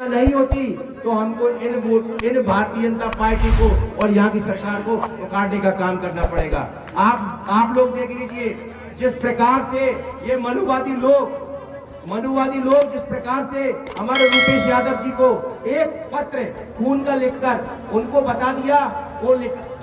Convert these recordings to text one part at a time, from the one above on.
नहीं होती तो हमको इन भारतीय जनता पार्टी को और यहाँ की सरकार को काटने का काम करना पड़ेगा। आप लोग देख लीजिए जिस प्रकार से ये मनुवादी लोग जिस प्रकार से हमारे रूपेश यादव जी को एक पत्र खून का लिखकर उनको बता दिया, वो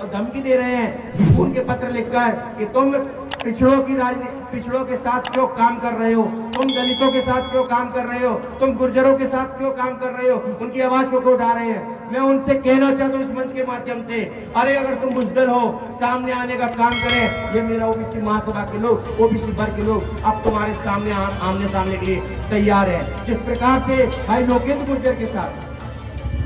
धमकी दे रहे हैं खून के पत्र लिखकर कि तुम पिछड़ों के साथ क्यों काम कर रहे हो, तुम दलितों के साथ क्यों काम कर रहे हो, तुम गुर्जरों के साथ क्यों काम कर रहे हो, उनकी आवाज को उठा रहे हैं। मैं उनसे कहना चाहता हूँ इस मंच के माध्यम से, अरे अगर तुम बुजदिल हो सामने आने का काम करें। ये मेरा ओबीसी महासभा के लोग, ओबीसी वर्ग के लोग अब तुम्हारे सामने आमने सामने के लिए तैयार है। जिस प्रकार से भाई लोकेंद्र गुर्जर के साथ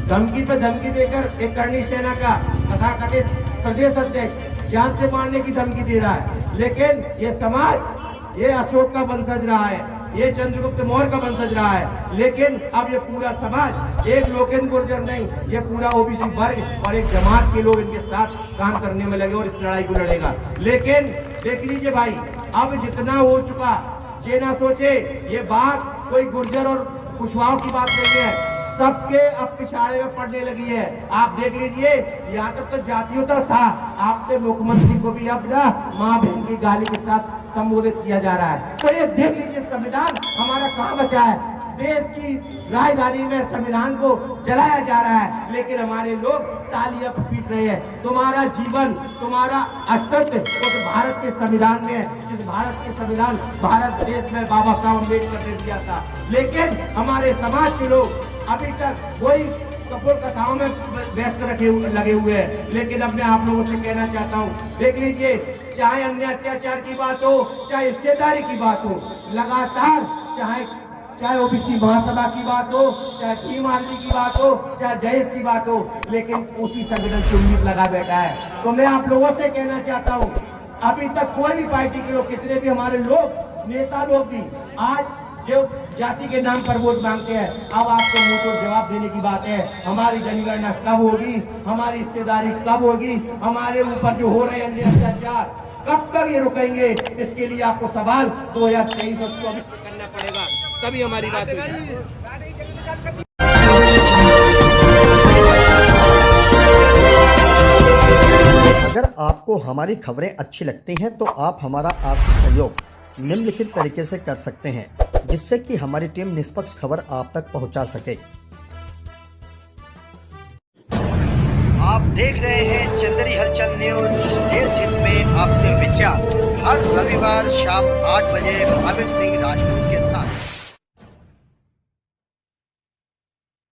धमकी पे धमकी देकर एक करणी सेना का तथाकथित प्रदेश अध्यक्ष जान से मारने की धमकी दे रहा है, लेकिन ये समाज ये अशोक का वंशज रहा है, ये चंद्रगुप्त मौर्य का वंशज रहा है, लेकिन अब ये पूरा समाज एक लोकेंद्र गुर्जर नहीं, ये पूरा ओबीसी वर्ग और एक जमात के लोग इनके साथ काम करने में लगे और इस लड़ाई को लड़ेगा। लेकिन देख लीजिए भाई, अब जितना हो चुका, ये ना सोचे ये बात कोई गुर्जर और कुशवाहों की बात नहीं है, सबके अब पिछाड़े में पड़ने लगी है। आप देख लीजिए यहाँ तक तो जातियों तक था, आपके मुख्यमंत्री को भी अब ना माँ बहन की गाली के साथ संबोधित किया जा रहा है। तो ये देख लीजिए संविधान हमारा कहाँ बचा है, देश की राजधानी में संविधान को जलाया जा रहा है, लेकिन हमारे लोग तालियां पीट रहे हैं। तुम्हारा जीवन, तुम्हारा अस्तित्व उस भारत के संविधान में है, जिस भारत के संविधान भारत देश में बाबा साहब अम्बेडकर ने दिया था। लेकिन हमारे समाज के लोग अभी तक वही कपूर कथाओं में व्यस्त लगे हुए हैं। लेकिन अब मैं आप लोगों से कहना चाहता हूँ, देख लीजिए चाहे अन्य अत्याचार की बात हो, चाहे हिस्सेदारी की बात हो, लगातार चाहे ओबीसी महासभा की बात हो, चाहे टीम आर्मी की बात हो, चाहे जयेश की बात हो, लेकिन उसी संगठन से उम्मीद लगा बैठा है। तो मैं आप लोगों से कहना चाहता हूँ, अभी तक कोई भी पार्टी के लोग, कितने भी हमारे लोग, नेता लोग भी आज जो जाति के नाम पर वोट मांगते हैं, अब आपको मुंह तो जवाब देने की बात है। हमारी जनगणना कब होगी, हमारी हिस्सेदारी कब होगी, हमारे ऊपर जो हो रहे हैं अत्याचार कब तक ये रुकेंगे, इसके लिए आपको सवाल 2023 और 24 में करना पड़ेगा, तभी हमारी बात होगी। अगर आपको हमारी खबरें अच्छी लगती हैं तो आप हमारा आर्थिक सहयोग निम्नलिखित तरीके से कर सकते हैं, जिससे कि हमारी टीम निष्पक्ष खबर आप तक पहुंचा सके। आप देख रहे हैं चंदेरी हलचल न्यूज, देश हित में आपके विचार, हर रविवार शाम 8 बजे महावीर सिंह राजपूत के साथ।